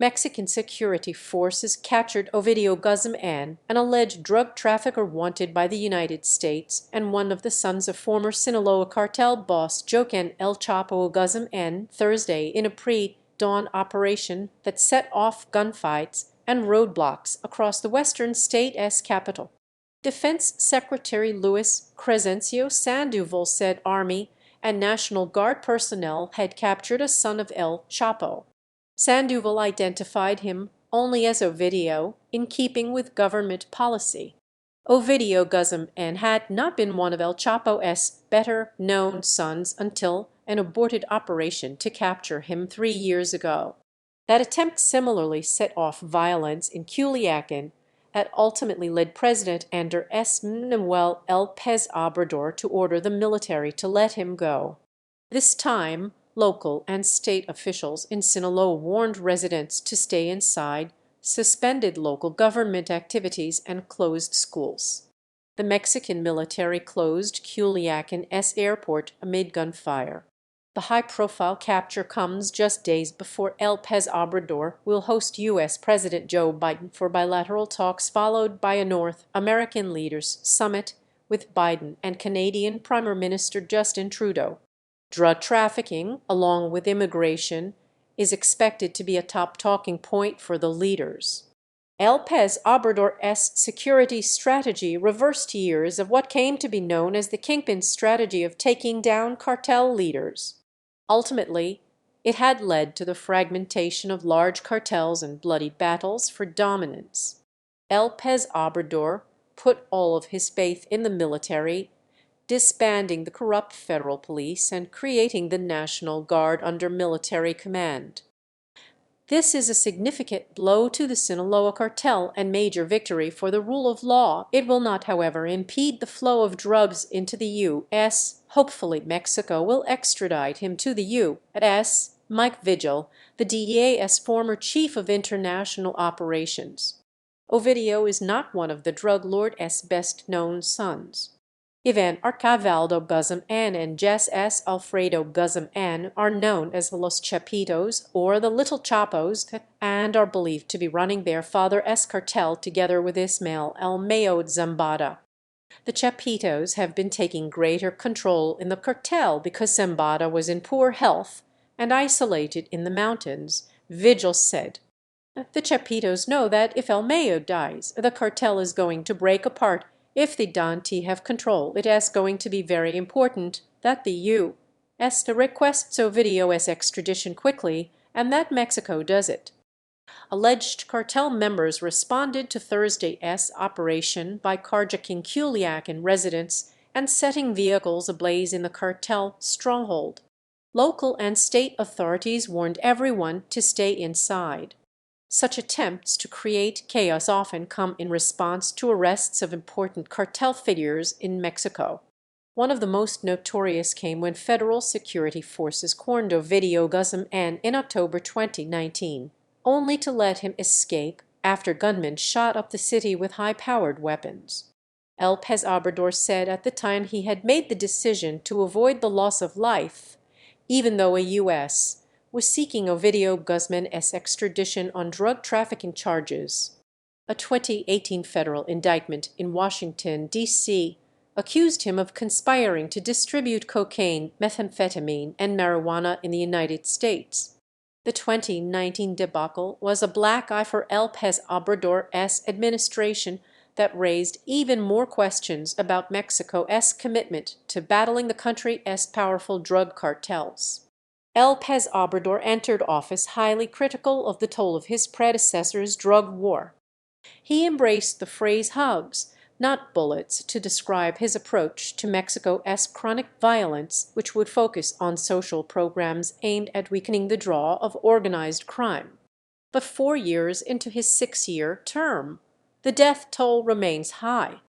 Mexican security forces captured Ovidio Guzman, an alleged drug trafficker wanted by the United States and one of the sons of former Sinaloa cartel boss Joaquin El Chapo Guzman, Thursday in a pre-dawn operation that set off gunfights and roadblocks across the western state's capital. Defense Secretary Luis Crescencio Sandoval said Army and National Guard personnel had captured a son of El Chapo. Sandoval identified him only as Ovidio, in keeping with government policy. Ovidio Guzman had not been one of El Chapo's better-known sons until an aborted operation to capture him 3 years ago. That attempt similarly set off violence in Culiacan that ultimately led President Andrés Manuel López Obrador to order the military to let him go. This time, local and state officials in Sinaloa warned residents to stay inside, suspended local government activities, and closed schools. The Mexican military closed Culiacan's airport amid gunfire. The high-profile capture comes just days before López Obrador will host U.S. President Joe Biden for bilateral talks, followed by a North American leaders' summit with Biden and Canadian Prime Minister Justin Trudeau. Drug trafficking, along with immigration, is expected to be a top talking point for the leaders. López Obrador's security strategy reversed years of what came to be known as the kingpin strategy of taking down cartel leaders. Ultimately, it had led to the fragmentation of large cartels and bloody battles for dominance. López Obrador put all of his faith in the military, disbanding the corrupt federal police and creating the National Guard under military command. This is a significant blow to the Sinaloa cartel and major victory for the rule of law. It will not, however, impede the flow of drugs into the U.S. Hopefully, Mexico will extradite him to the U.S. Mike Vigil, the DEA's former chief of international operations. Ovidio is not one of the drug lord's best-known sons. Ivan Archivaldo Guzman and Jess S. Alfredo Guzman are known as Los Chapitos or the Little Chapos and are believed to be running their father's cartel together with Ismael El Mayo Zambada. The Chapitos have been taking greater control in the cartel because Zambada was in poor health and isolated in the mountains, Vigil said. The Chapitos know that if El Mayo dies, the cartel is going to break apart. If the Dante have control, it is going to be very important that the U.S. requests Ovidio's extradition quickly and that Mexico does it. Alleged cartel members responded to Thursday's operation by carjacking Culiacan residents and setting vehicles ablaze in the cartel stronghold. Local and state authorities warned everyone to stay inside. Such attempts to create chaos often come in response to arrests of important cartel figures in Mexico. One of the most notorious came when federal security forces cornered Ovidio Guzman in October 2019, only to let him escape after gunmen shot up the city with high-powered weapons. López Obrador said at the time he had made the decision to avoid the loss of life, even though a U.S. was seeking Ovidio Guzman's extradition on drug trafficking charges. A 2018 federal indictment in Washington, D.C., accused him of conspiring to distribute cocaine, methamphetamine, and marijuana in the United States. The 2019 debacle was a black eye for López Obrador's administration that raised even more questions about Mexico's commitment to battling the country's powerful drug cartels. López Obrador entered office highly critical of the toll of his predecessor's drug war. He embraced the phrase hugs, not bullets, to describe his approach to Mexico's chronic violence, which would focus on social programs aimed at weakening the draw of organized crime. But 4 years into his 6-year term, the death toll remains high.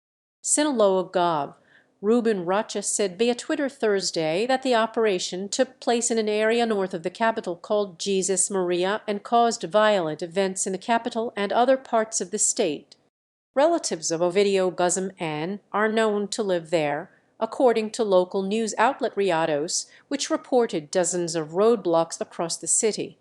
Sinaloa Gov. Ruben Rocha said via Twitter Thursday that the operation took place in an area north of the capital called Jesus Maria and caused violent events in the capital and other parts of the state. Relatives of Ovidio Guzman are known to live there, according to local news outlet Riados, which reported dozens of roadblocks across the city.